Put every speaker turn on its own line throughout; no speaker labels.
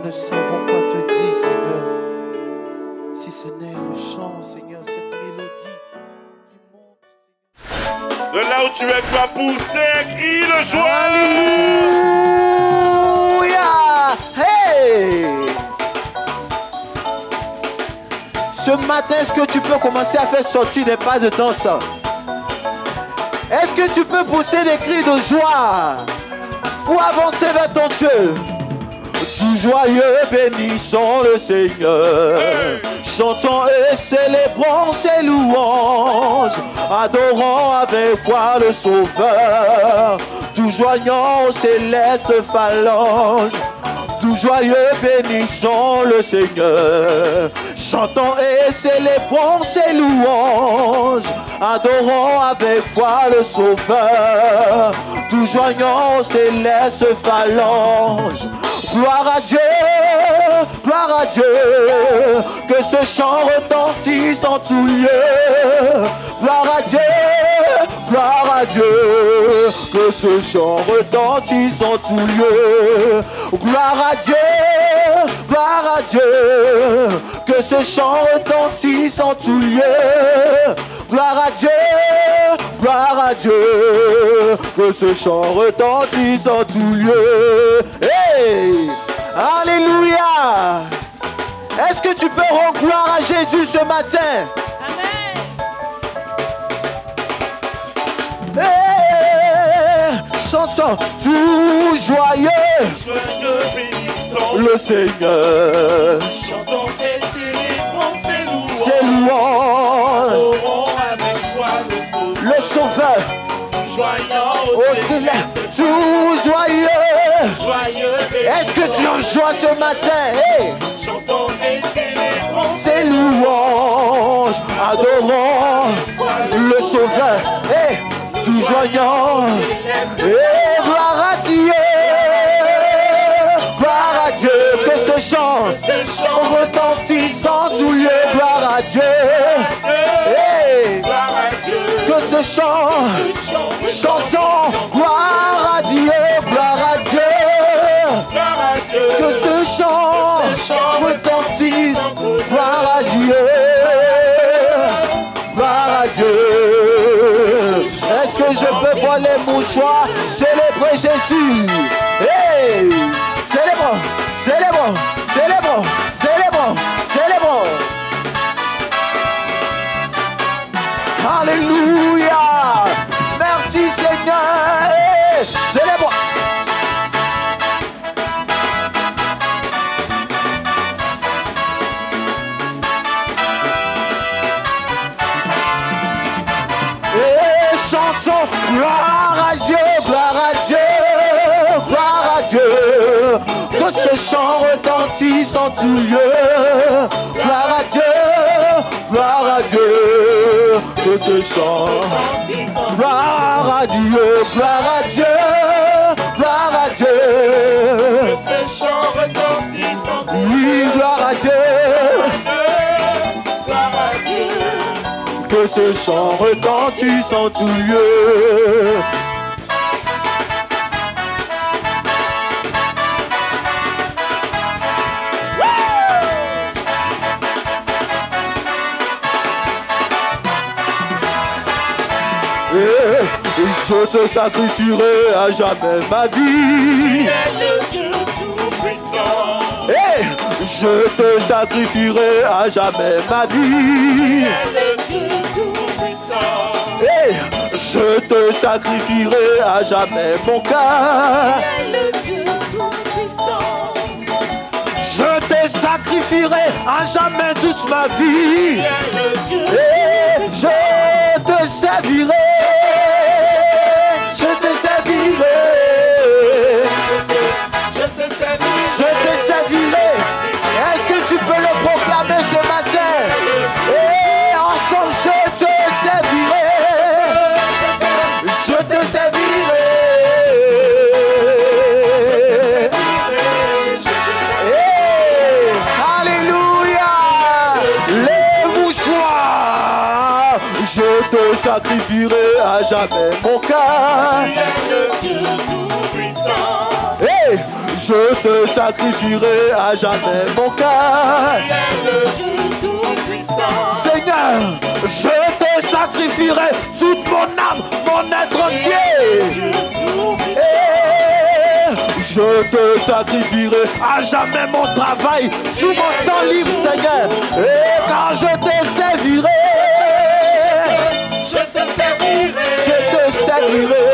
ne savons quoi te dire, Seigneur. Si ce n'est le chant, Seigneur, cette mélodie qui monte.
De là où tu es, tu vas pousser, crie de joie.
Alléluia! Hey! Ce matin, est-ce que tu peux commencer à faire sortir des pas de danse? Est-ce que tu peux pousser des cris de joie pour avancer vers ton Dieu? Tout joyeux, bénissons le Seigneur. Hey! Chantons et célébrons ses louanges, adorons avec foi le Sauveur, tout joignant aux célestes phalanges. Tout joyeux, bénissons le Seigneur. Chantons et célébrons ses louanges, adorons avec foi le Sauveur, tout joignant aux célestes phalanges. Gloire à Dieu, que ce chant retentisse en tout lieu. Gloire à Dieu, que ce chant retentisse en tout lieu. Gloire à Dieu, que ce chant retentisse en tout lieu. Gloire à Dieu, que ce chant retentisse en tout lieu. Hey! Alléluia! Est-ce que tu peux rendre gloire à Jésus ce matin?
Amen.
Hey! Chantons tout joyeux, le Seigneur.
Chantons et célébrons ses
C'est louange.
Adorons avec joie
Le Sauveur.
Joyeux
Au céleste, tout joyeux. Est-ce que tu en joie ce matin? Hey!
Chantons et célébrons
Ses louanges, adorons le Sauveur. Hey! Tout joignant. Et gloire à Dieu, que ce chant retentisse en tout lieu. Gloire à Dieu. Hey! Que ce chant, chantons, gloire à Dieu, que ce chant retentisse, gloire à Dieu. Est-ce que je peux voir les mouchoirs célébrer Jésus? Hey! Célébrons. Alléluia! Merci Seigneur! Hey! Célébrons! Et chantons gloire à Dieu, que ce chant retentisse en tout lieu. Gloire à Dieu, que ce chant. Gloire à Dieu,
que ce chant retentisse en tout lieu.
Oui, gloire à Dieu. Que ce chant retentisse en tout lieu. Je te sacrifierai à jamais ma vie.
Tu es le Dieu tout-puissant.
Hey, je te sacrifierai à jamais ma vie.
Tu es le Dieu tout-puissant.
Hey, je te sacrifierai à jamais mon cœur.
Tu es le Dieu tout-puissant.
Je te sacrifierai à jamais toute ma vie.
Tu es le Dieu.
Et je te servirai. Je te servirai. Est-ce que tu peux le proclamer ce matin? Et ensemble je te servirai. Je te servirai. Hey, alléluia. Les mouchoirs. Je te sacrifierai à jamais mon cœur.
Tu es le Dieu tout-puissant.
Hey, Je te sacrifierai à jamais mon cœur.
Tu es le Dieu tout-puissant.
Seigneur, je te sacrifierai toute mon âme, mon être entier.
Dieu tout-puissant.
Et je te sacrifierai à jamais mon travail, sous mon temps libre, Seigneur. Et quand je te servirai,
Je te servirai.
je te servirai.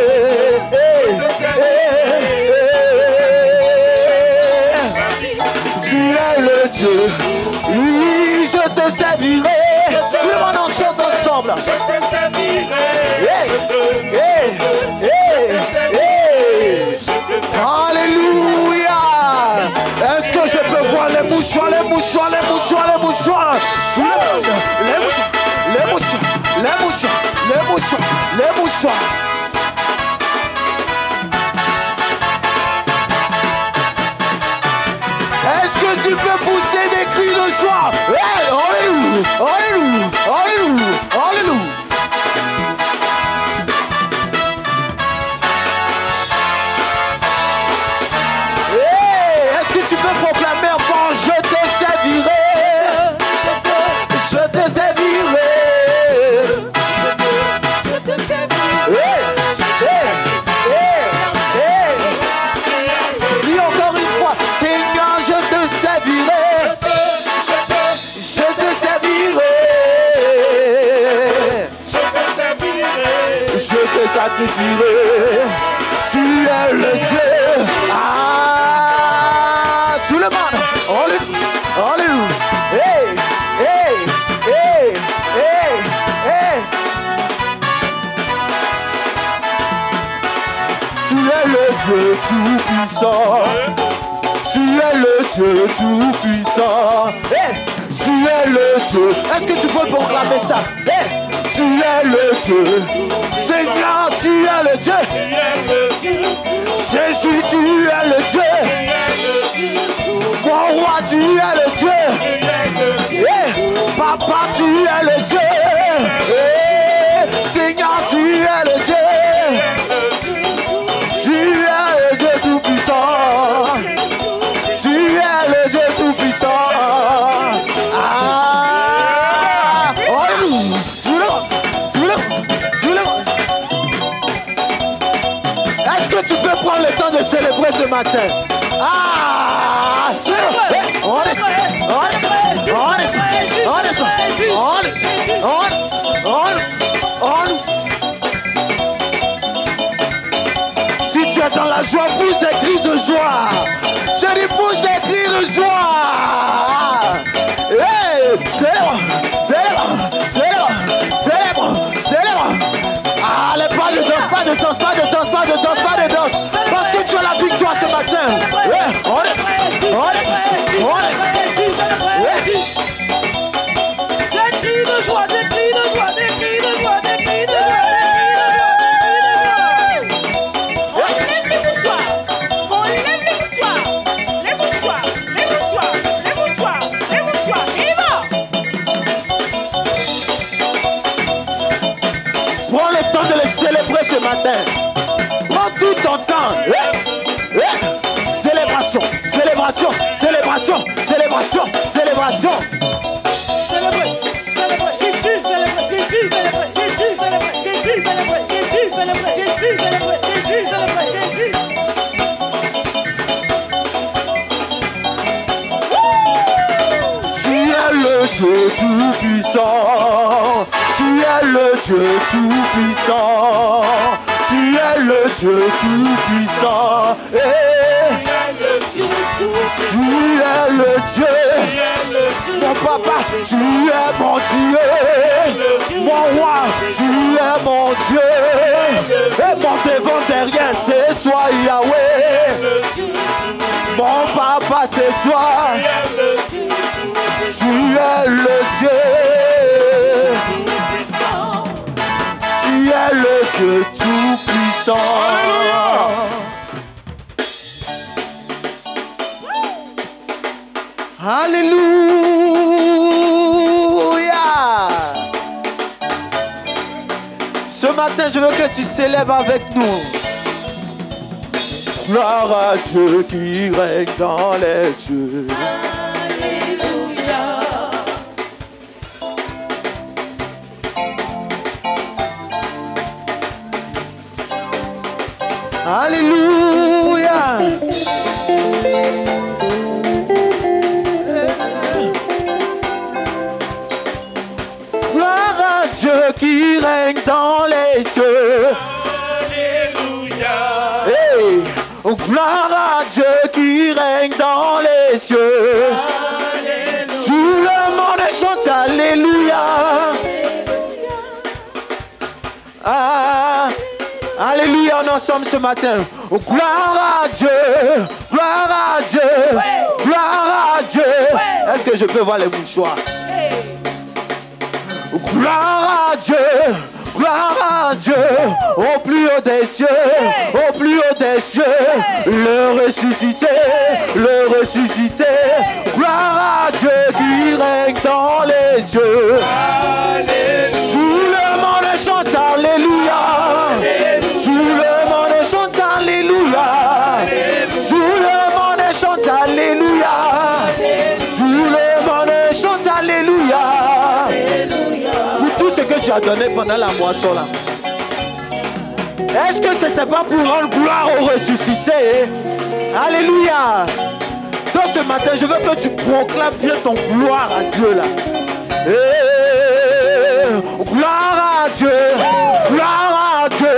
Tu es le Dieu, oui, je te servirai. Tout le monde en chante ensemble.
Je te servirai.
Hey, hey, hey, hey. Alléluia. Est-ce que je peux voir les mouchoirs, les mouchoirs, les mouchoirs, les mouchoirs? Tout le monde, les mouchoirs, les mouchoirs, les mouchoirs, les mouchoirs, les mouchoirs. Est-ce que tu peux pousser des cris de joie? Hey, alléluia, alléluia, alléluia, alléluia. Hey, est-ce que tu peux proclamer encore je te servirai? Je te servirai.
Je te servirai.
Hey, hey, hey, hey. Dis encore une fois, Seigneur, je te servirai. Je te servirai.
Je te servirai.
Je te sacrifierai. Tu es le Dieu. Ah, tout le monde. Alléluia. Alléluia. Hey, hey, hey, hey, hey. Tu es le Dieu tout-puissant. Tu es le Dieu tout-puissant. Hey, tu es le Dieu. Est-ce que tu peux proclamer ça? Hey, tu es le Dieu. Seigneur, tu es le Dieu.
Tu es le Dieu.
Jésus, tu es le Dieu.
Tu es le Dieu.
Mon roi, tu es le Dieu.
Tu es le Dieu.
Hey, Papa, tu es le Dieu. Hey, Seigneur, tu es le Dieu. Tu es le Dieu tout-puissant. Tu es le Dieu tout-puissant. Ah, alléluia. Sous le monde, sous le monde, sous le monde. Est-ce que tu peux prendre le temps de célébrer ce matin? Ah, sous le monde. Hey, on est, si tu es dans la joie, pousse des cris de joie. Je dis pousse des cris de joie. Hey, célèbre, célèbre, célèbre, célèbre, célèbre. Ah, les pas de danse, pas de danse, pas de danse, pas de danse, pas de danse. Parce que tu as la victoire ce matin. Hey, on est, on est, on est.
Des cris de joie, des cris de joie, des cris de joie, des cris de joie, on lève les mouchoirs, on lève les mouchoirs, les mouchoirs, les mouchoirs, les mouchoirs, les mouchoirs, et va.
Prends le temps de les célébrer ce matin. Prends tout ton temps. Célébration, célébration, célébration, célébration, célébration.
Célébrez, célébrez, Jésus, célébrez, Jésus, célébrez, Jésus, célébrez, Jésus, célébrez, Jésus, célébrez, Jésus, célébrez, Jésus, célébrez, Jésus.
Tu es le Dieu tout-puissant. Tu es le Dieu tout-puissant. Tu es le Dieu tout-puissant.
Tu es le Dieu tout-puissant.
Tu es le Dieu.
Tu es le Dieu.
Mon papa, tu es mon Dieu. Mon roi, tu es mon Dieu. Et mon devant derrière, c'est toi, Yahweh. Mon papa, c'est toi. Tu es le Dieu. Tu es le Dieu tout-puissant. Alléluia. Ce matin, je veux que tu célèbres avec nous. Gloire à Dieu qui règne dans les cieux. Alléluia. Gloire à Dieu qui règne dans les cieux.
Alléluia.
Hey. Gloire à Dieu qui règne dans les cieux.
Alléluia.
Tout le monde chante Alléluia. Ah, Alléluia, on est ensemble ce matin. Gloire à Dieu, gloire à Dieu, gloire à Dieu. Est-ce que je peux voir les mouchoirs? Gloire à Dieu, gloire à Dieu, au plus haut des cieux, au plus haut des cieux, le ressuscité, le ressuscité. Gloire à Dieu qui règne dans les cieux. Tout le monde chante Alléluia. Tout le monde chante Alléluia. Tout le monde chante Alléluia. Tout le monde chante Alléluia. Pour tout ce que tu as donné pendant la moisson là. Est-ce que c'était pas pour rendre gloire au ressuscité? Alléluia. Donc ce matin, je veux que tu proclames bien ton gloire à Dieu là. Gloire à Dieu, gloire à Dieu,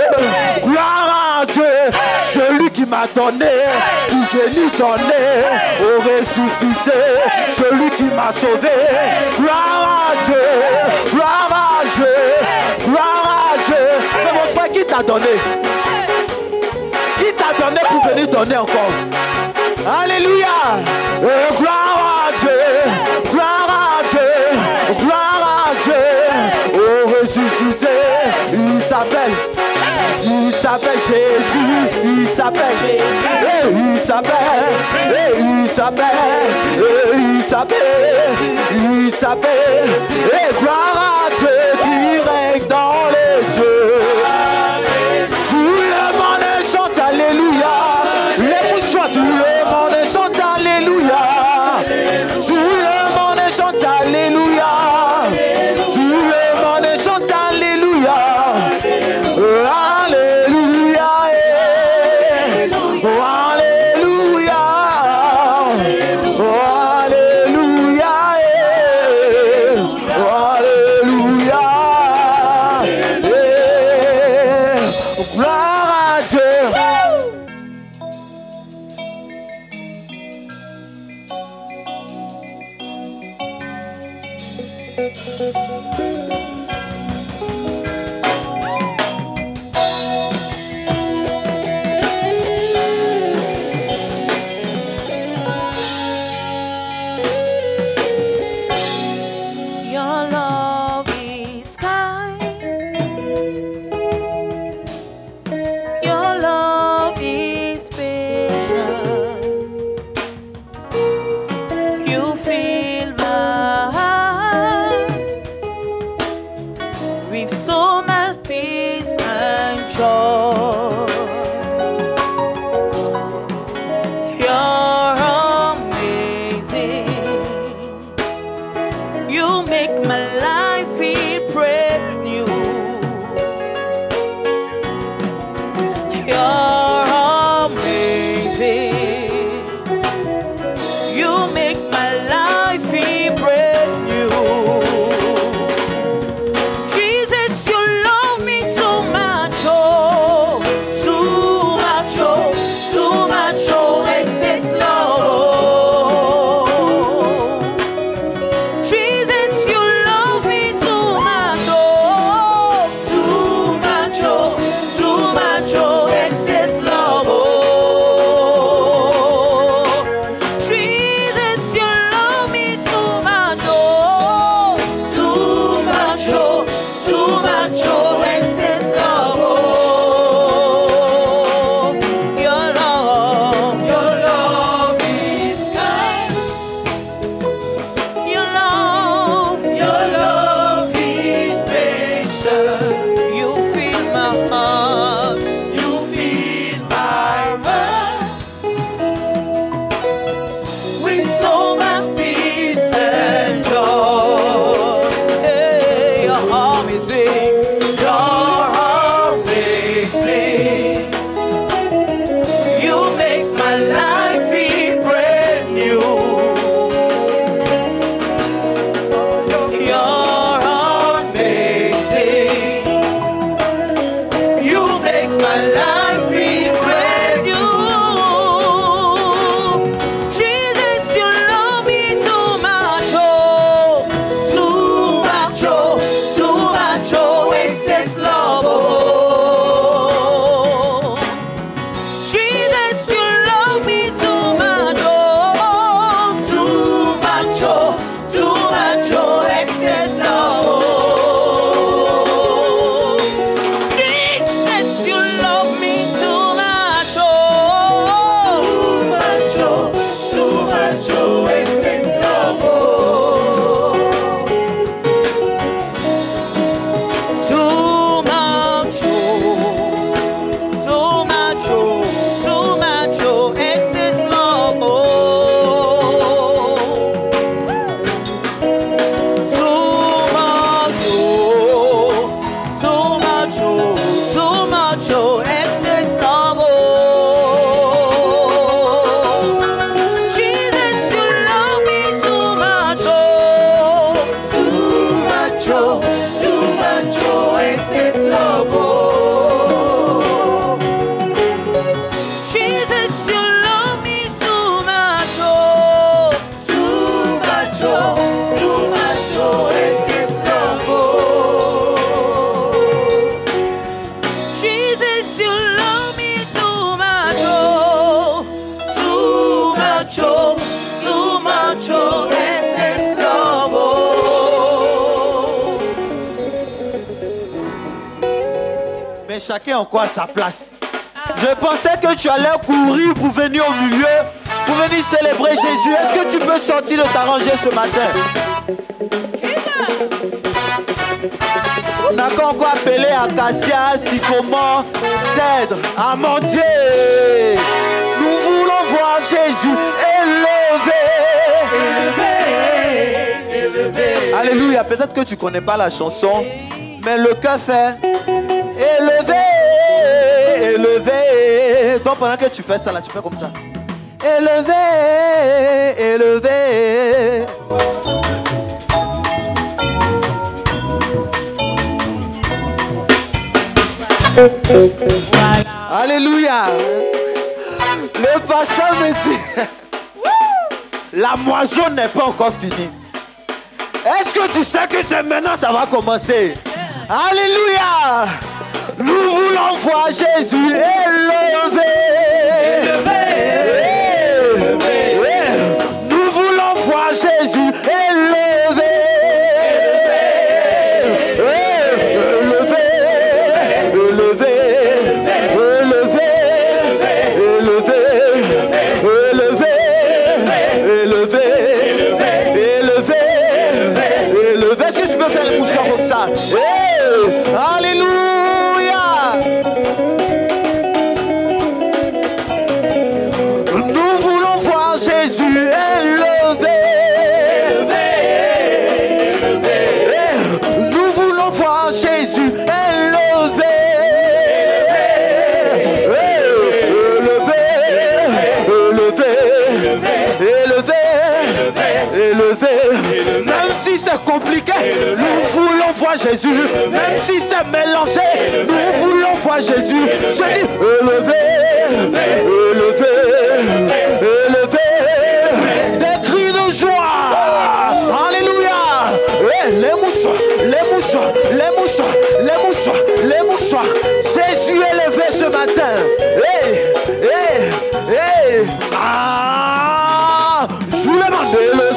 gloire à Dieu. Celui qui m'a donné, qui est venu donner au ressuscité. Celui qui m'a sauvé. Gloire à Dieu, gloire à Dieu, gloire à Dieu. Mais mon frère, qui t'a donné? Qui t'a donné pour venir donner encore? Alléluia. Gloire à Dieu, gloire à Dieu, gloire à Dieu. Au ressuscité, il s'appelle Jésus, il s'appelle Jésus, il s'appelle, il s'appelle, il s'appelle, il s'appelle, et gloire à Dieu qui règne dans les cieux. Tout le monde chante Alléluia. Les mouchoirs, tout le monde chante Alléluia. Tout le monde chante Alléluia. Tout le monde chante Alléluia. Alléluia. Alléluia. Alléluia. Alléluia.
Jesus, you love me too much, oh.
Too much, oh, this is love, oh.
Jesus, you love me too much, oh.
Too much, oh, this is love, oh. Mais chacun a encore à sa place. Je pensais que tu allais courir pour venir au milieu, pour venir célébrer Jésus. Est-ce que tu peux sortir de t'arranger ce matin? On a encore appelé acacia, sycomore, cèdre, amandier. Nous voulons voir Jésus élevé. Alléluia. Peut-être que tu ne connais pas la chanson, mais le cœur fait élevé. Donc pendant que tu fais ça là, tu fais comme ça. Élevé. Voilà. Alléluia. Le pasteur me dit, la moisson n'est pas encore finie. Est-ce que tu sais que c'est maintenant ça va commencer? Alléluia. Nous voulons voir Jésus élevé. Nous voulons voir Jésus élevé. Est-ce que tu peux faire le mousson comme ça? Alléluia. Nous voulons voir Jésus élevé. Nous voulons voir Jésus élevé. Élevé. Même si c'est compliqué, nous voulons voir Jésus. Même si c'est mélangé, nous voulons voir Jésus. Je dis élevé. Des cris de joie. Alléluia. Les mouchoirs. Jésus élevé ce matin. Sous le monde élevé.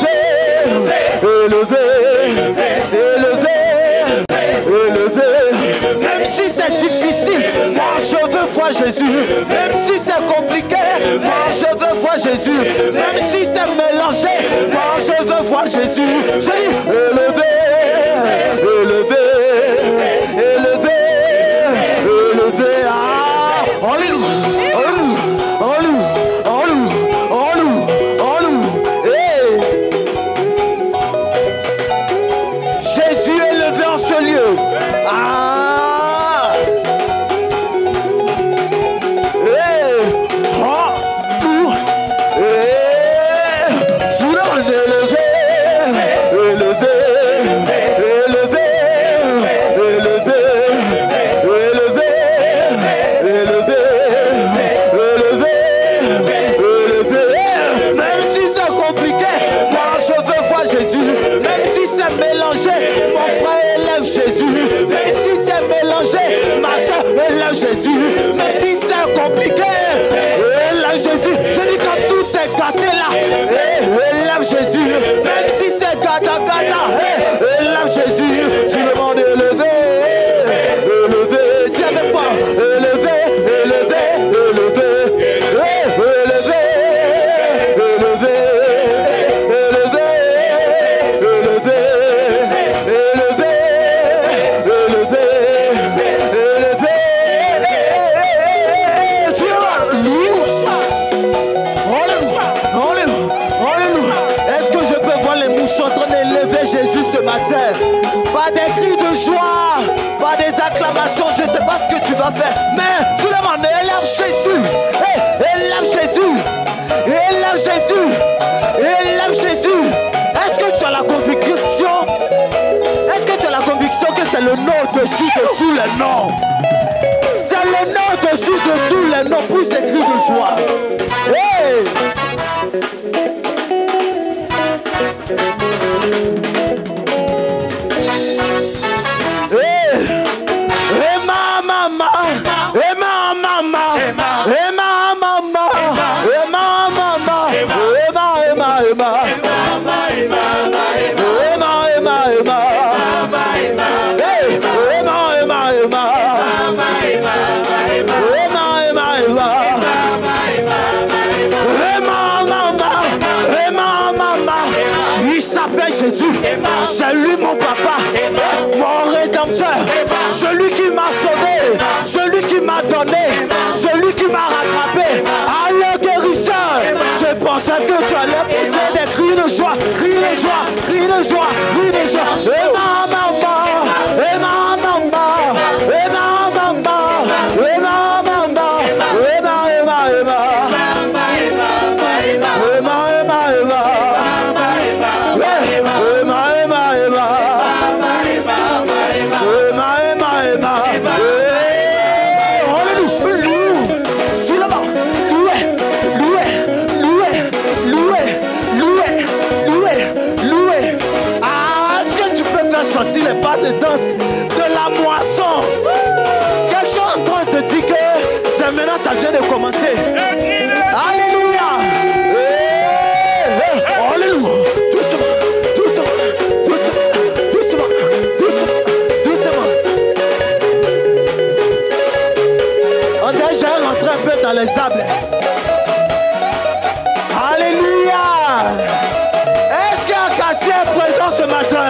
Même si c'est difficile, moi je veux voir Jésus. Même si c'est compliqué, moi je veux voir Jésus. Même si c'est mélangé, moi je veux voir Jésus. Je dis élevé. Jésus, même si c'est compliqué, élève Jésus. Je dis quand tout est gâté là, élève Jésus. Même si c'est gâta, élève Jésus. Tout le monde est élevé. Dis avec moi, élevé. Pas des cris de joie, pas des acclamations, je ne sais pas ce que tu vas faire, mais tout le monde élève Jésus. Élève Jésus. Est-ce que tu as la conviction? Est-ce que tu as la conviction que c'est le nom au-dessus de tous les noms? C'est le nom au-dessus de tous les noms, plus des cris de joie. C'est lui mon papa, mon rédempteur, celui qui m'a sauvé, celui qui m'a donné, celui qui m'a rattrapé. À le guérisseur, je pensais que tu allais pousser des cris de joie, cris de joie, cris de joie, cris de joie. Et ma maman, et ma maman, et ma maman, et ma maman, et ma, et ma, et ma. Sortir les pas de danse de la moisson. Quelque chose en train de te dire que c'est maintenant, ça vient de commencer. Alléluia. Alléluia. Doucement, doucement, doucement, doucement, doucement, doucement. On est déjà rentré un peu dans les sables. Alléluia. Est-ce qu'il y a un cassier présent ce matin?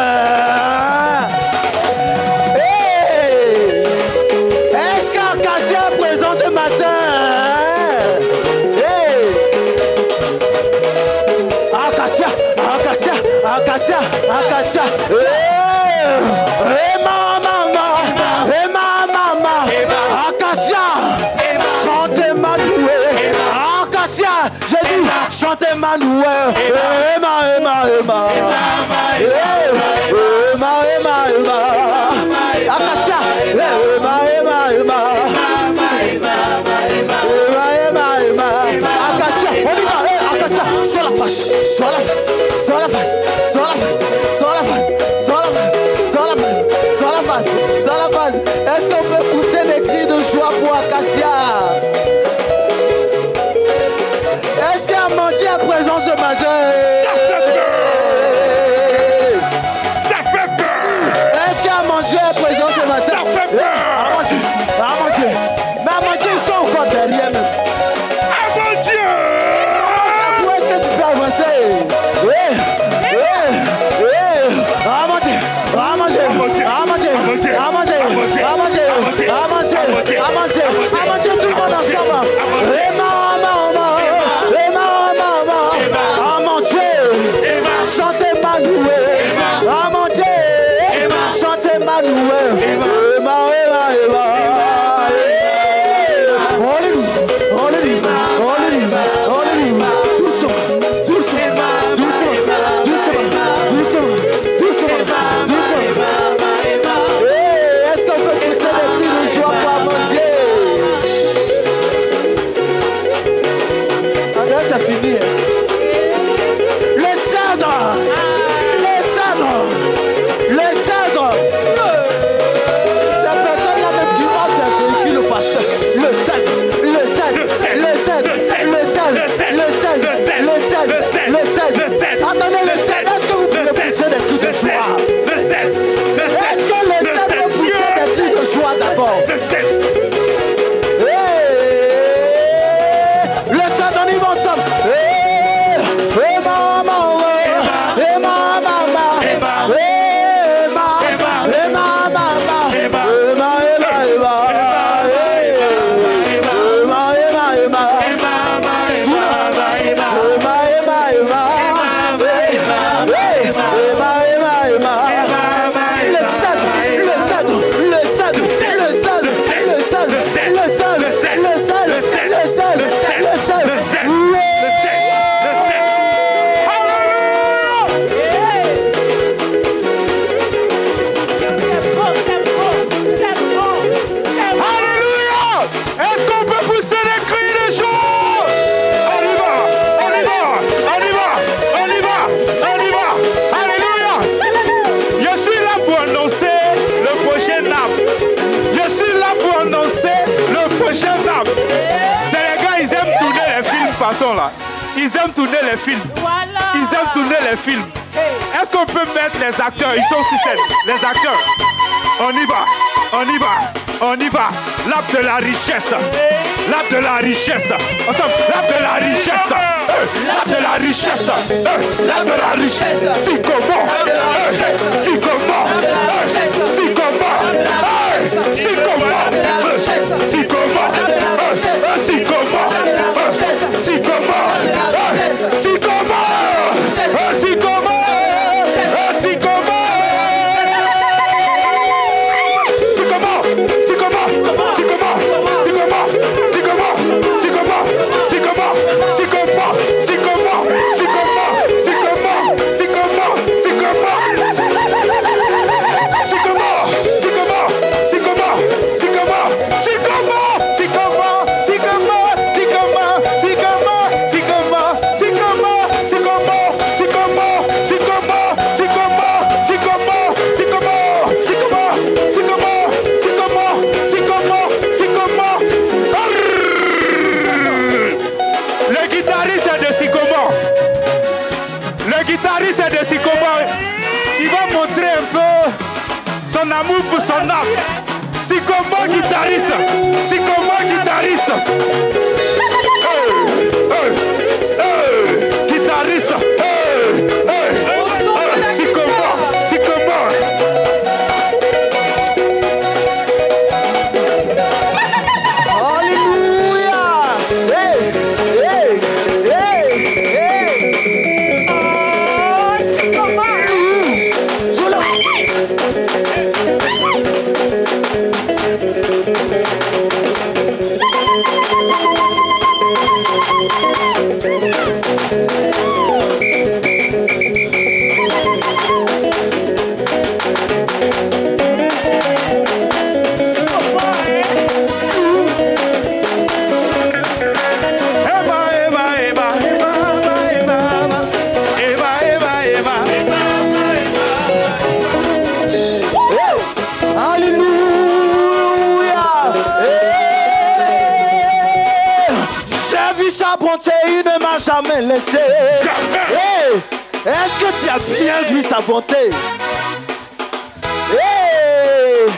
Acacia, ma maman, Acacia, chantez Manoué, Acacia, j'ai dit chantez Manoué, Acacia, Acacia, on y va, Acacia, sur la face, sur la face, sur la face. Est-ce qu'on peut pousser des cris de joie pour Acacia? Est-ce qu'il y a menti à présent ce matin?
Ça fait peur!
Est-ce qu'il y a menti à présent ce matin?
Ça fait peur!
Mais à mentir, ils sont encore derrière même.
Ah mon Dieu!
Où est-ce que tu peux avancer? Avancez tout le monde ensemble. Et ma maman, mon Dieu, chantez Manoué. Ah mon Dieu, chantez Manoué.
façon là. Ils aiment tourner les films.
Voilà.
Ils aiment tourner les films. Est-ce qu'on peut mettre les acteurs? Ils sont sur scène. Les acteurs. On y va. On y va. On y va. L'arbre de la richesse. L'arbre de la richesse. Ensemble. L'arbre de la richesse. l'arbre de la richesse, l'arbre de la richesse, si comment, si comment, si comment, si comment, si comment, si comment, si comment, si comment, si comment, si comment. Son amour pour son âme. Sycomore guitariste. Sycomore guitariste. Guitariste. Sycomore. Sycomore.
Alléluia. Hey, hey, hey, hey.
Oh, Sycomore.
Il ne m'a jamais laissé. Hey, est-ce que tu as bien vu sa bonté? Hey,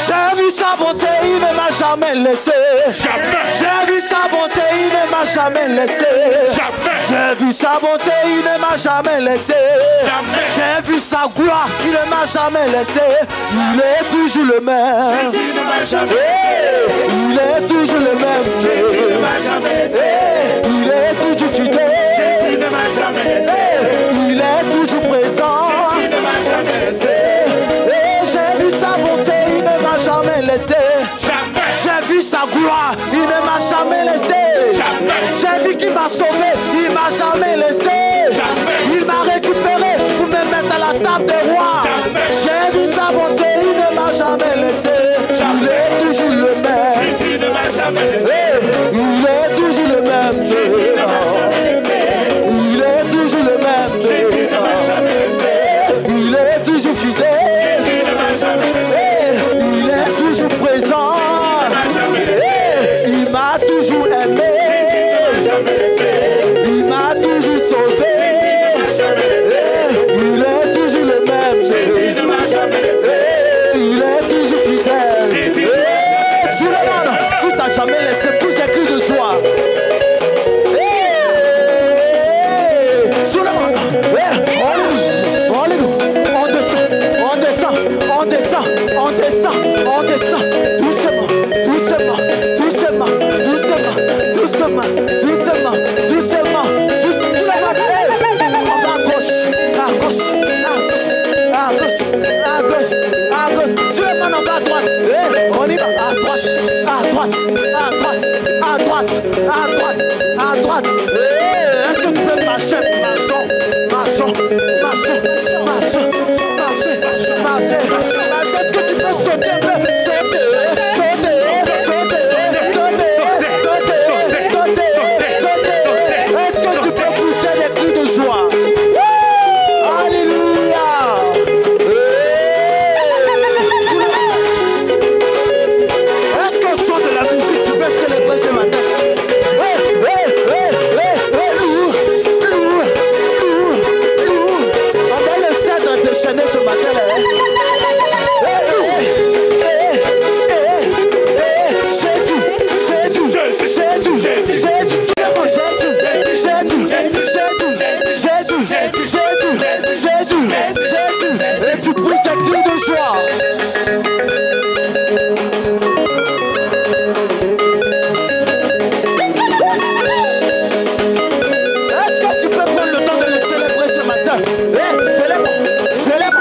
j'ai vu sa bonté, il ne m'a jamais laissé. J'ai vu sa bonté, il ne m'a jamais laissé. J'ai vu sa bonté, il ne m'a jamais laissé. J'ai vu sa gloire, il ne m'a jamais laissé. Il est toujours le même. Il est toujours le même. Il est toujours fidèle. Il est toujours présent. J'ai vu sa bonté, il ne m'a jamais laissé. J'ai vu sa gloire, il ne m'a jamais laissé. J'ai vu qu'il m'a sauvé, il m'a jamais laissé. Il m'a récupéré pour me mettre à la table des rois. J'ai vu sa bonté, il ne m'a jamais laissé. Il est toujours le même. Il est toujours le même. Il est toujours le même. Il est toujours fidèle. Il est toujours présent. Il m'a toujours aimé. Il m'a toujours sauvé. Il est toujours le même. Il est toujours fidèle. Suleiman, si tu n'as jamais laissé plus de cris de joie. Suleiman, on descend, on descend, on descend, on descend, doucement, doucement, doucement, doucement, doucement, doucement, doucement, tout le monde, on va à gauche, à gauche, à gauche, à gauche, à gauche, Suleiman, on va à droite, on y va, à droite, à droite, à droite, à droite, à droite, à droite, est-ce que tu peux marcher, marchons, marchons, marchons, marchons, marcher, marcher, marcher, est-ce que tu peux sauter un peu, sauter, sauter, sauter, sauter, sauter, sauter, sauter, est-ce que tu peux pousser des cris de joie? Alléluia. Est-ce qu'au son de la musique tu peux célébrer ce matin? On a Célèbre, célèbre,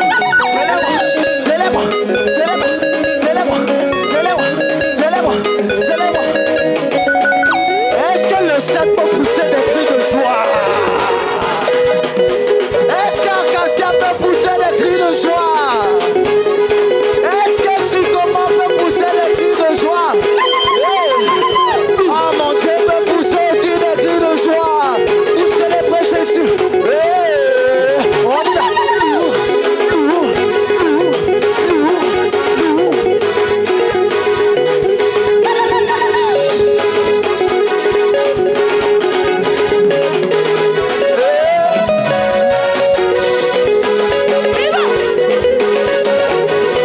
célèbre, célèbre, célèbre, célèbre, célèbre, célèbre, célèbre. Est-ce que le stade peut pousser des cris de joie? Est-ce qu'Arcasia peut pousser des cris de joie? Est-ce que Sycomore peut pousser des cris de joie? Oh mon Dieu peut pousser aussi des cris de joie pour célébrer Jésus. On y va.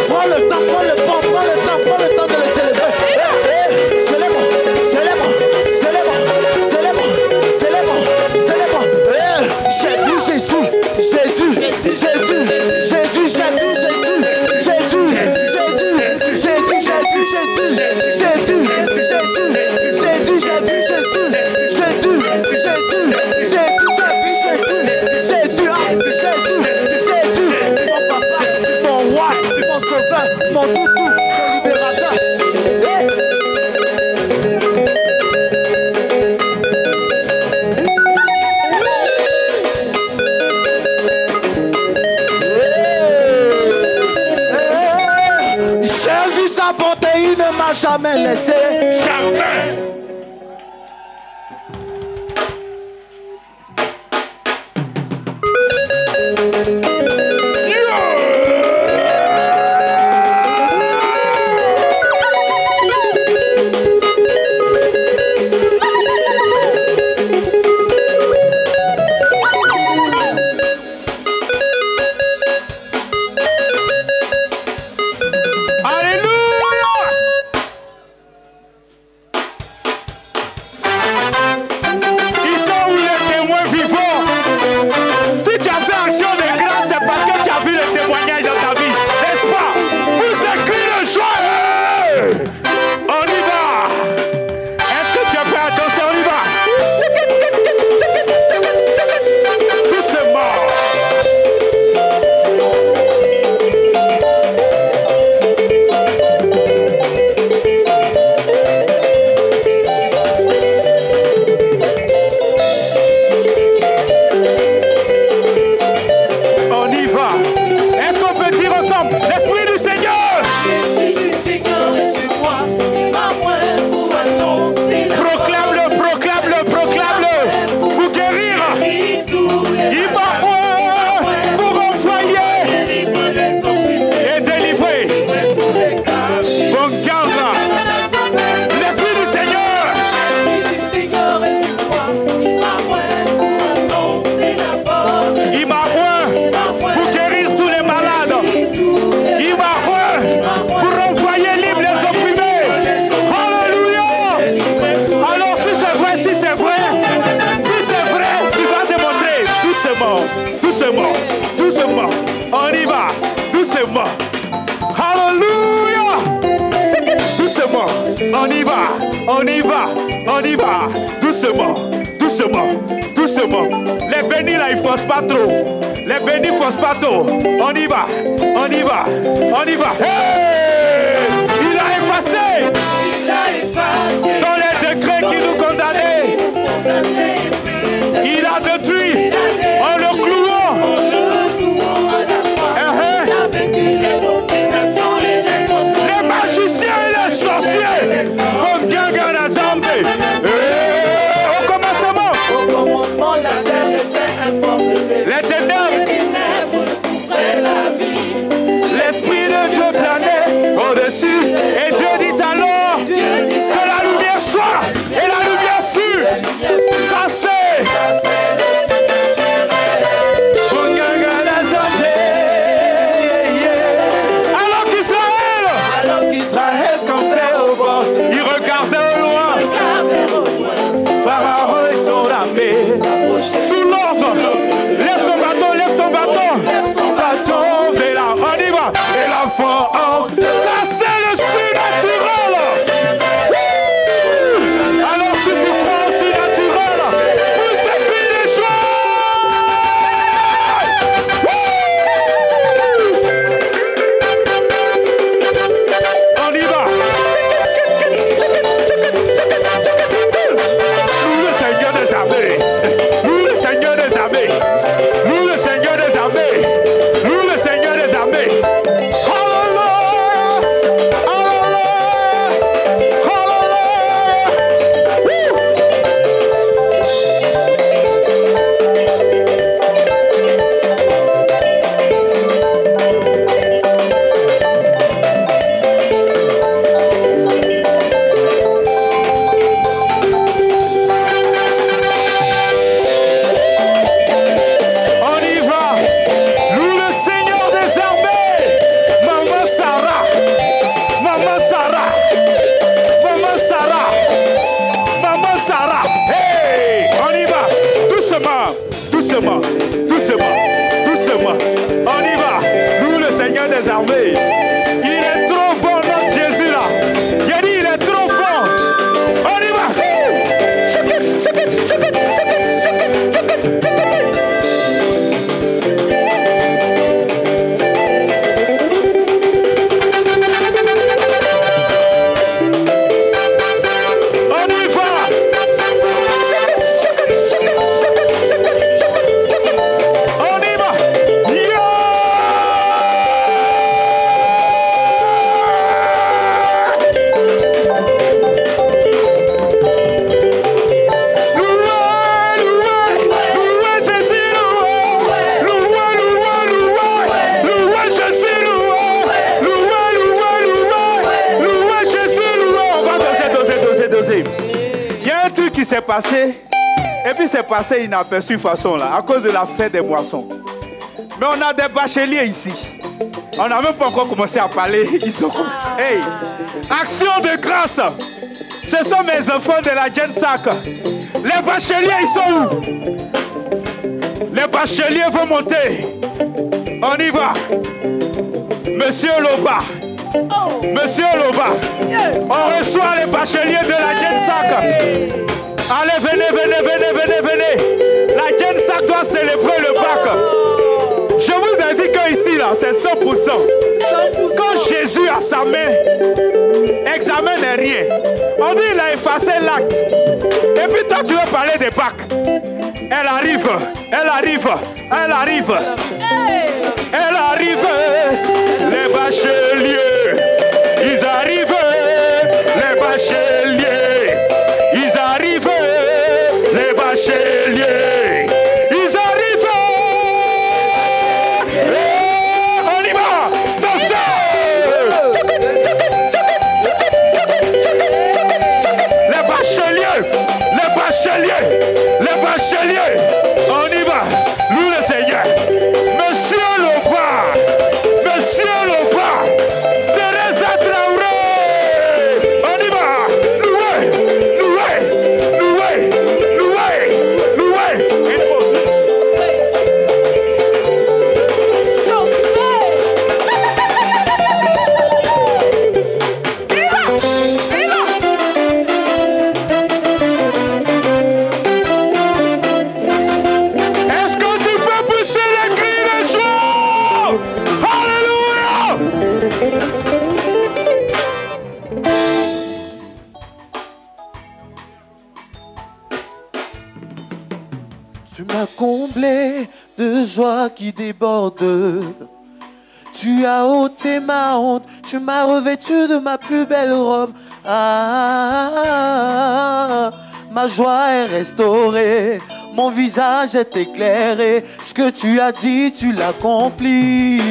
Prends le temps de le célébrer. Célèbre, célèbre, célèbre, célèbre, célèbre, célèbre. J'ai vu Jésus, Jésus, Jésus, Jésus, Jésus, Jésus, Jésus, Jésus, Jésus, Jésus, Jésus, Jésus, Jésus, Jésus, Jésus, Jésus, Jésus, Jésus, mon papa, mon roi, mon sauveur, mon toutou, mon libérateur. J'ai vu sa bonté, il ne m'a jamais laissé.
Jamais.
On y va, on y va, on y va. Doucement, doucement, doucement. Les bénis là, ils forcent pas trop. Les bénis ne forcent pas trop. On y va, on y va, on y va. Hey! Il a effacé dans les décrets qui nous condamnaient. Il a détruit en le clouant. Les magiciens et les sorciers. Au commencement, la terre était informe. Les ténèbres couvraient la vie. L'Esprit de Dieu planait
passé. Et puis c'est passé inaperçu façon là, à cause de la fête des boissons. Mais on a des bacheliers ici. On n'a même pas encore commencé à parler. Ils sont commencés. Hey, action de grâce. Ce sont mes enfants de la Gensac. Les bacheliers, ils sont où? Les bacheliers vont monter. On y va. Monsieur Loba. Monsieur Loba. On reçoit les bacheliers de la Gensac. Allez, venez, venez, venez, venez, venez. La Gensac doit célébrer le bac. Je vous ai dit qu'ici, là, c'est 100%. Quand Jésus a sa main, examen n'est rien. On dit qu'il a effacé l'acte. Et puis toi, tu veux parler des bacs. Elle arrive, elle arrive, elle arrive. Elle arrive, les bacheliers. Ils arrivent, les bacheliers. Ils arrivent, les bacheliers. Ils arrivent. On y va. Dansez. Les bacheliers, les bacheliers, les bacheliers. On y va. Nous le Seigneur. Monsieur Loba. Monsieur Loba. Teresa Traoré. On y va. Loué, loué, loué, loué, loué. Est-ce que tu peux pousser les cris de joie? Alléluia!
Tu m'as comblé de joie qui déborde. Tu as ôté ma honte, tu m'as revêtu de ma plus belle robe. Ah, ma joie est restaurée, mon visage est éclairé. Ce que tu as dit, tu l'accomplis.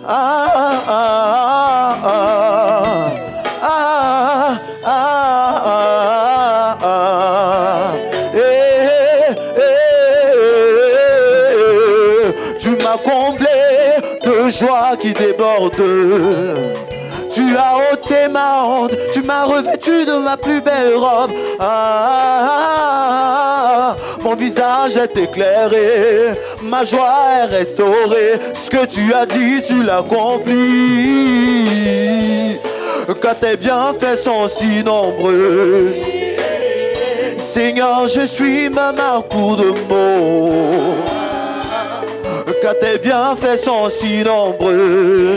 Ah, ah, ah, ah, ah, ah, ah. Tu m'as comblé de joie qui déborde. Tu as ôté ma honte, tu m'as revêtu de ma plus belle robe. Ah, mon visage est éclairé, ma joie est restaurée. Ce que tu as dit, tu l'accomplis. Quand tes bienfaits sont si nombreux, Seigneur, je suis même à court de mots. Quand tes bienfaits sont si nombreux,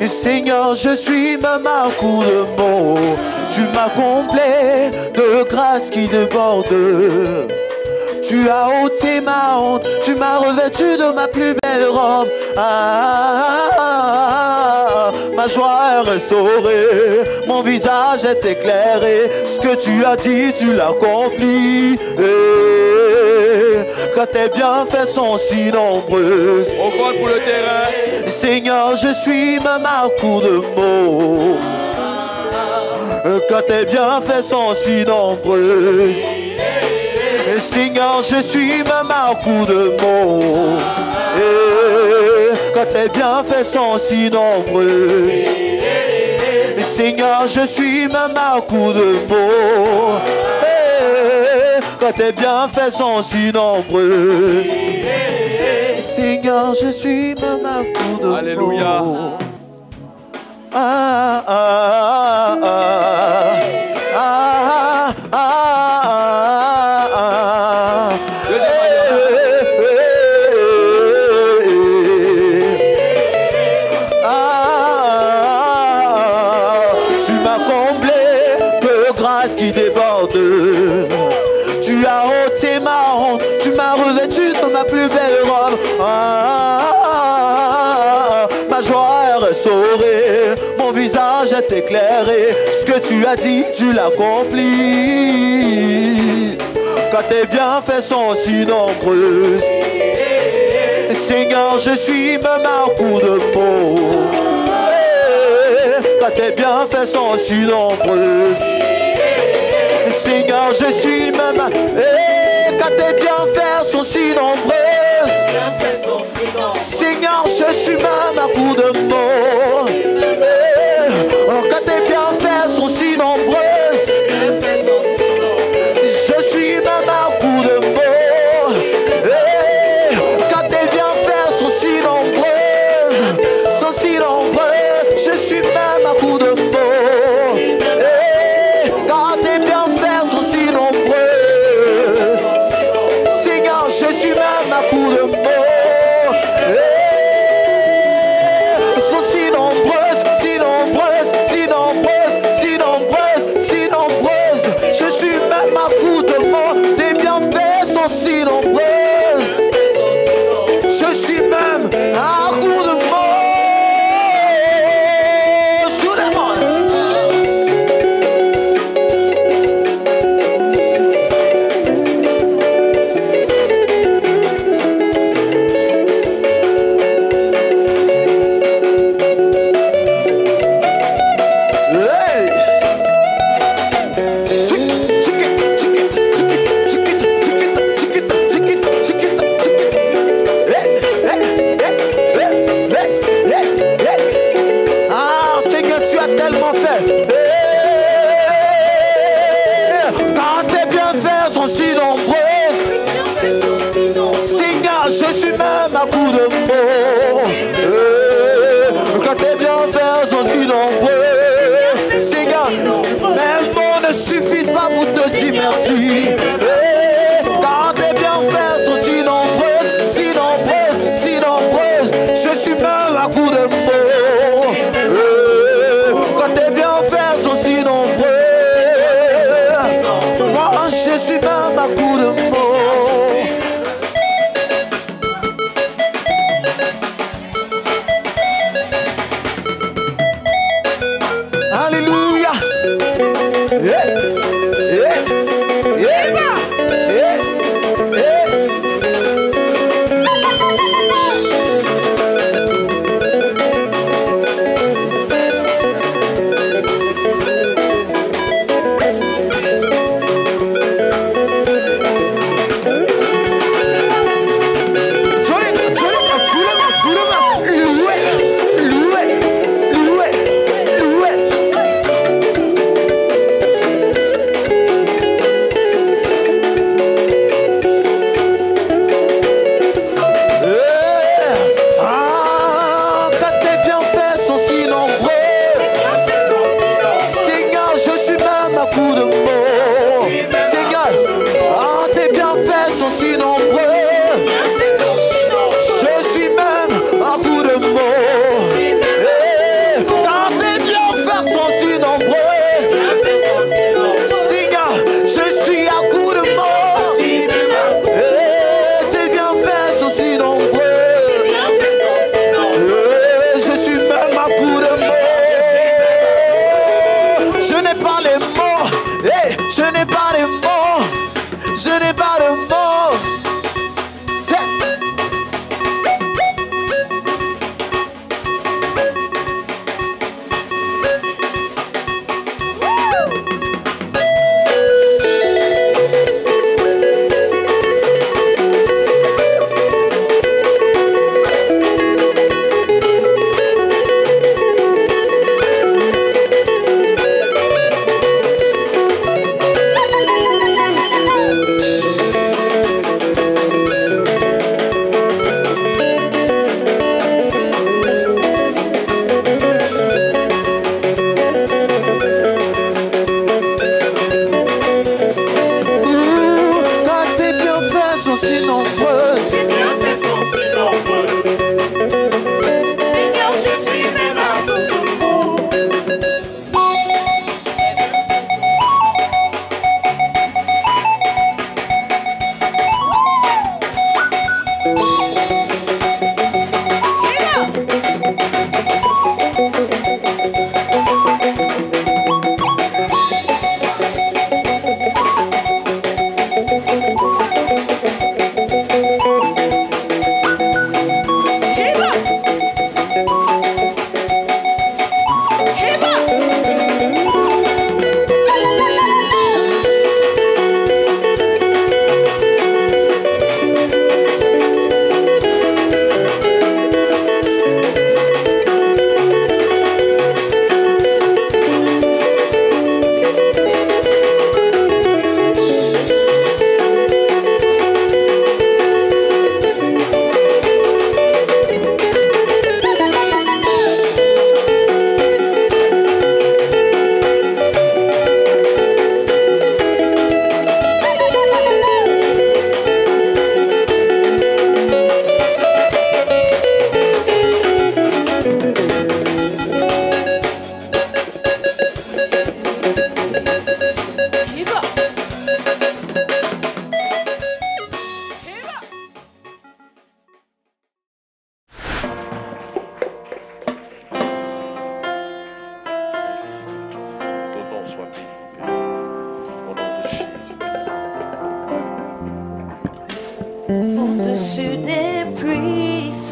Seigneur, je suis même à court de mots. Tu m'as comblé de grâce qui déborde. Tu as ôté ma honte, tu m'as revêtu de ma plus belle robe. Ah, ma joie est restaurée, mon visage est éclairé. Ce que tu as dit, tu l'accomplis. Quand tes bienfaits sont si nombreux,
On vole pour le terrain.
Seigneur, je suis même à court de mots. Quand tes bienfaits sont si nombreux, Seigneur, je suis même à court de mots. Quand tes bienfaits sont si nombreux, Seigneur, je suis même à court de mots. Quand tes bienfaits sont si nombreux, Seigneur, je suis même à court de mots.
Alléluia.
Ah, ah, ah, ah, ah, ah, ah.
Deuxième
Tu m'as comblé de grâce qui déborde. Tu as ôté ma honte, tu m'as revêtu de ma plus belle robe. Ah, ma joie est restaurée, mon visage est éclairé. Ce que tu as dit, tu l'accomplis. Quand tes bienfaits sont si nombreux, Seigneur, je suis même à court de mots. Quand tes bienfaits sont si nombreux. Seigneur, je suis même. Quand tes bienfaits sont si nombreux. Seigneur, je suis même à coup de mots. Quand tes bienfaits sont si nombreux. Je suis même à coup de mots. Quand tes bienfaits sont si nombreux. Je suis même à coup de mots. Quand tes bienfaits sont si nombreux. Seigneur, je suis même à coup de mots. Sont si nombreuses, si nombreuses, si nombreuses, si nombreuses, si nombreuses. Je suis même à coup de mots. Tes bienfaits sont si nombreuses. Je suis même à coup de mots. Quand tes bienfaits sont si nombreux, Seigneur, même mots ne suffisent pas pour te dire merci. Quand tes bienfaits sont si nombreuses, si nombreuses, si nombreuses, je suis même à coup de mots. Quand tes bienfaits sont si nombreux, moi je suis même à coup de mots.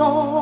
sang.